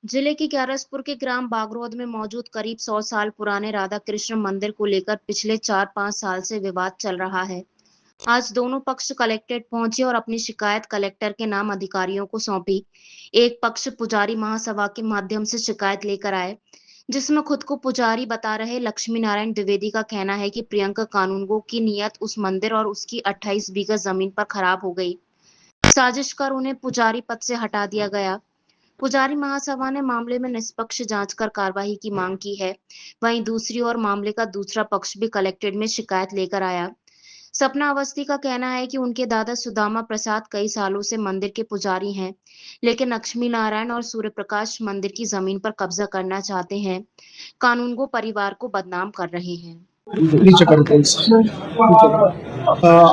जिले के ग्यारसपुर के ग्राम बागरोद में मौजूद करीब 100 साल पुराने राधा कृष्ण मंदिर को लेकर पिछले 4-5 साल से विवाद चल रहा है। आज दोनों पक्ष कलेक्ट्रेट पहुंचे और अपनी शिकायत कलेक्टर के नाम अधिकारियों को सौंपी। एक पक्ष पुजारी महासभा के माध्यम से शिकायत लेकर आए, जिसमें खुद को पुजारी बता रहे लक्ष्मी नारायण द्विवेदी का कहना है कि प्रियंका कानूनगो की नियत उस मंदिर और उसकी 28 बीघा जमीन पर खराब हो गई। साजिश कर उन्हें पुजारी पद से हटा दिया गया। पुजारी महासभा ने मामले में निष्पक्ष जांच कर कार्रवाई की मांग की है। वहीं दूसरी ओर मामले का दूसरा पक्ष भी कलेक्ट्रेट में शिकायत लेकर आया। सपना अवस्थी का कहना है कि उनके दादा सुदामा प्रसाद कई सालों से मंदिर के पुजारी हैं, लेकिन लक्ष्मी नारायण और सूर्य प्रकाश मंदिर की जमीन पर कब्जा करना चाहते हैं। कानूनगो परिवार को बदनाम कर रहे हैं। नीचे कर दो इसे।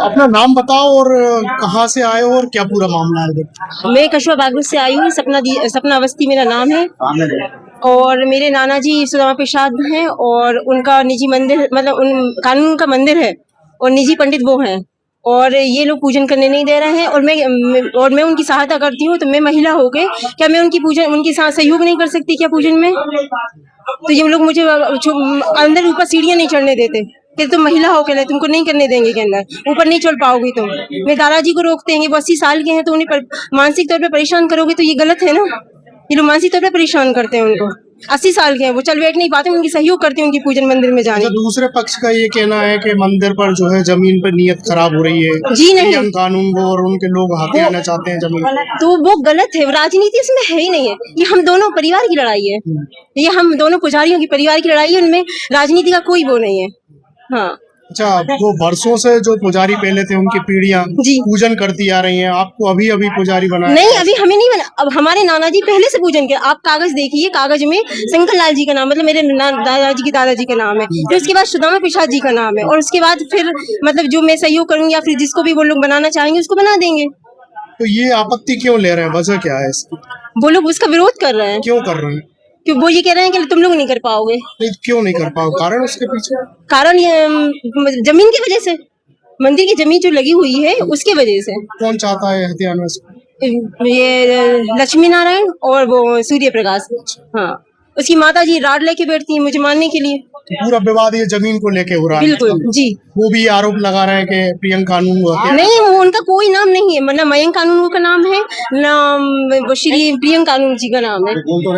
अपना नाम बताओ और कहाँ से आए हो और क्या पूरा मामला है? मैं कछुआ बागरोद से आई हूँ। सपना अवस्थी मेरा नाम है और मेरे नाना जी सुदामा प्रसाद हैं और उनका निजी मंदिर मतलब उन कानून का मंदिर है और निजी पंडित वो हैं और ये लोग पूजन करने नहीं दे रहे हैं और मैं उनकी सहायता करती हूँ। तो मैं महिला हो गई, क्या मैं उनके साथ सहयोग नहीं कर सकती क्या पूजन में? तो ये लोग मुझे अंदर ऊपर सीढ़ियाँ नहीं चढ़ने देते कि तुम महिला हो के तुमको नहीं करने देंगे के अंदर ऊपर नहीं चढ़ पाओगी तुम। मेरे दादाजी को रोकते हैं, वो 80 साल के हैं, तो उन्हें मानसिक तौर पे परेशान करोगे तो ये गलत है ना। ये लोग मानसिक तौर पे परेशान करते हैं उनको। 80 साल के हैं, वो चल बैठ नहीं पाते, उनकी सहयोग करते हैं उनकी पूजन मंदिर में जाने। दूसरे पक्ष का ये कहना है कि मंदिर पर जो है जमीन पर नियत खराब हो रही है। जी नहीं, कानून वो और उनके लोग हाथे आना चाहते हैं जमीन, तो वो गलत है। राजनीति इसमें है ही नहीं है। ये हम दोनों परिवार की लड़ाई है, ये हम दोनों पुजारियों की परिवार की लड़ाई है। उनमें राजनीति का कोई वो नहीं है। हाँ, अच्छा, वो वर्षों से जो पुजारी पहले थे उनकी पीढ़ियां पूजन करती आ रही हैं, आपको अभी अभी पुजारी बनाया? नहीं, अभी हमें नहीं बना। अब हमारे नाना जी पहले से पूजन किया। आप कागज देखिए, कागज में शंकर लाल जी का नाम मतलब मेरे दादाजी के दादाजी का नाम है, फिर उसके बाद सुदामा प्रसाद जी का नाम है और उसके बाद फिर मतलब जो मैं सहयोग करूंगी या फिर जिसको भी वो लोग बनाना चाहेंगे उसको बना देंगे। तो ये आपत्ति क्यों ले रहे हैं, वजह क्या है इसकी? वो लोग उसका विरोध कर रहे हैं। क्यों कर रहे हैं? कि वो ये कह रहे हैं कि तुम लोग नहीं कर पाओगे। क्यों नहीं कर पाओगे? कारण उसके पीछे? कारण ये जमीन की वजह से, मंदिर की जमीन जो लगी हुई है उसकी वजह से। कौन चाहता है हत्या में? ये लक्ष्मी नारायण और वो सूर्य प्रकाश। हाँ, उसकी माता जी राड लेके बैठती है मुझे मारने के लिए। पूरा विवाद ये जमीन को लेके हो रहा है? बिल्कुल जी। वो भी आरोप लगा रहे हैं कि प्रियंका कानून नहीं, वो उनका कोई नाम नहीं है, मतलब मयंक कानून का नाम है ना, श्री प्रियंका कानून जी का नाम है।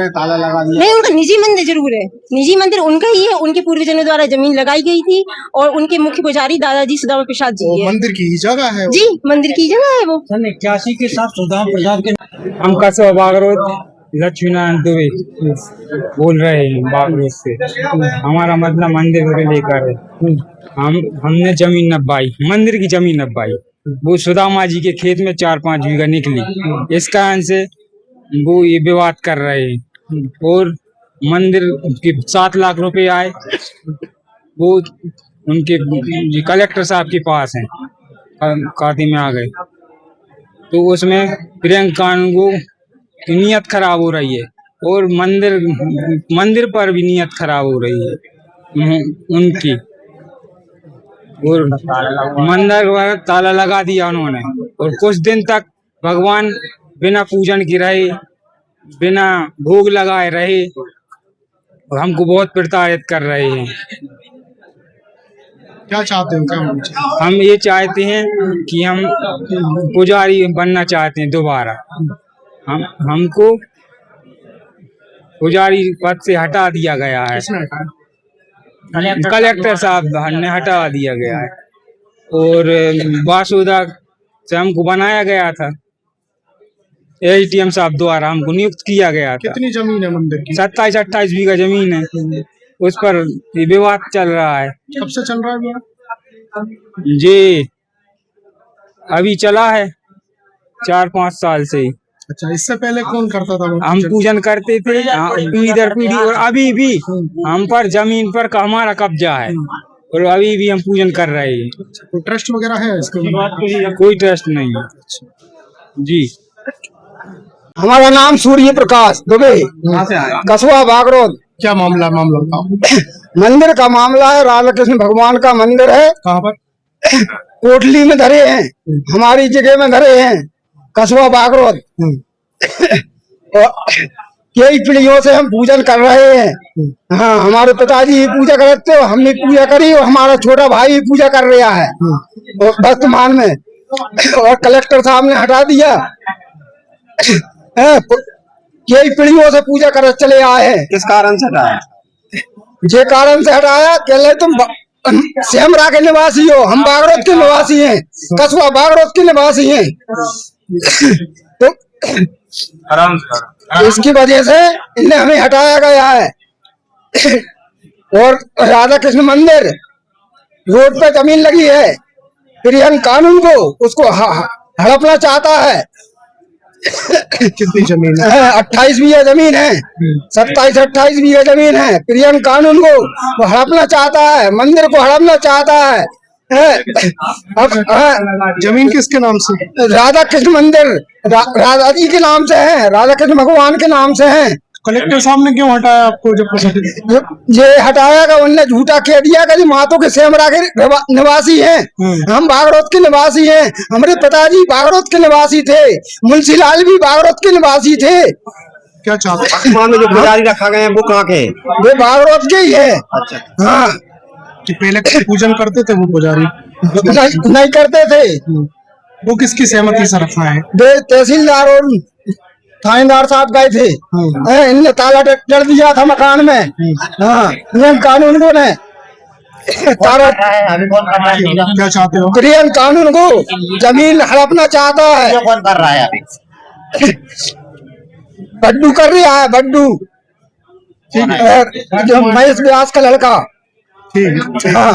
ताला लगा दिया। नहीं, उनका निजी मंदिर जरूर है, निजी मंदिर उनका ही है। उनके पूर्वजों द्वारा जमीन लगाई गई थी और उनके मुख्य पुजारी दादाजी सुदामा प्रसाद जी है। मंदिर की जगह है जी, मंदिर की जगह है वो। 81 के साथ सुदामा प्रसाद के हम कस्बा बागरोद लक्ष्मी नारायण दुबे बोल रहे हैं बागरोद से। हमारा मतलब मंदिर को लेकर है। हमने जमीन नब्बाई, मंदिर की जमीन नब्बाई, वो सुदामा जी के खेत में 4-5 बीघा निकली। इस कारण से वो ये विवाद कर रहे हैं और मंदिर के 7 लाख रुपए आए वो उनके कलेक्टर साहब के पास हैं, खाते में आ गए। तो उसमें प्रियंका कानूनगो की नियत खराब हो रही है और मंदिर पर भी नियत खराब हो रही है उनकी। और मंदिर पर ताला लगा दिया उन्होंने और कुछ दिन तक भगवान बिना पूजन के रहे, बिना भोग लगाए रहे और हमको बहुत प्रताड़ित कर रहे हैं। क्या चाहते हो? क्या हम ये चाहते हैं कि हम पुजारी बनना चाहते हैं दोबारा। हमको पुजारी पद से हटा दिया गया है, कलेक्टर साहब ने हटा दिया गया है और वासुदा से हमको बनाया गया था, एसडीएम साहब द्वारा हमको नियुक्त किया गया था। कितनी जमीन है मंदिर की? 27-28 बीघा जमीन है, उस पर ये विवाद चल रहा है। कब से चल रहा है? जी, अभी चला है 4-5 साल से। अच्छा, इससे पहले कौन करता था? हम पूजन करते थे पीढ़ी दर पीढ़ी और अभी भी हम पर जमीन पर का हमारा कब्जा है और अभी भी हम पूजन कर रहे हैं। कोई ट्रस्ट वगैरह है इसके? कोई ट्रस्ट नहीं है जी। हमारा नाम सूर्य प्रकाश दुबे, कस्बा बागरोद। क्या मामला बताओ। मंदिर का मामला है, राधा कृष्ण भगवान का मंदिर है। कहाँ पर? कोटली में धरे हैं, हमारी जगह में धरे हैं, कस्बा बागरोद। कई पीढ़ियों से हम पूजन कर रहे हैं। हाँ, हमारे पिताजी ही पूजा करते हो, हमने पूजा करी और हमारा छोटा भाई भी पूजा कर रहा है और वर्तमान में, और कलेक्टर साहब ने हटा दिया। कई पीढ़ियों से पूजा कर चले आए हैं। किस कारण से हटाया? जे कारण से हटाया, कहले तुम सेमरा के निवासी हो, हम बागरोत के निवासी हैं, कस्बा बागरोत के निवासी हैं। तो इसकी वजह से इन्हें हमें हटाया गया है। और राधा कृष्ण मंदिर रोड पे जमीन लगी है, प्रियन कानून को उसको हड़पना चाहता है। कितनी जमीन है? 28 बीघा जमीन है, 27-28 बीघा जमीन है। प्रियन कानून को वो हड़पना चाहता है, मंदिर को हड़पना चाहता है। अब जमीन किसके नाम से? राधा कृष्ण मंदिर राधा जी के नाम से है, राधा कृष्ण भगवान के नाम से है। कलेक्टर साहब ने क्यों हटाया आपको? जब ये हटाया का उनने झूठा कह दिया कि मातो के सेमरा के निवासी हैं, हम बागरोत के निवासी हैं, हमारे पिताजी बागरोत के निवासी थे, मुंशी लाल भी बागरोत के निवासी थे। क्या चाहते? वर्तमान में जो पुजारी रखा गए हैं वो कहाँ के? वे बागरोत के ही है। अच्छा। हाँ, कि पहले पूजन करते थे वो पुजारी? नहीं करते थे। वो किसकी सहमति से रखा है? वे तहसीलदार और थानेदार साहब गए थे, इनने ताला डर दिया था मकान में। हाँ, नियम कानून को ने ताला। क्या चाहते हो? प्रियन कानून को जमीन हड़पना चाहता है। कौन कर रहा है अभी? बड्डू कर रहा है, बड्डू जो महेश व्यास का लड़का। ठीक है। हाँ।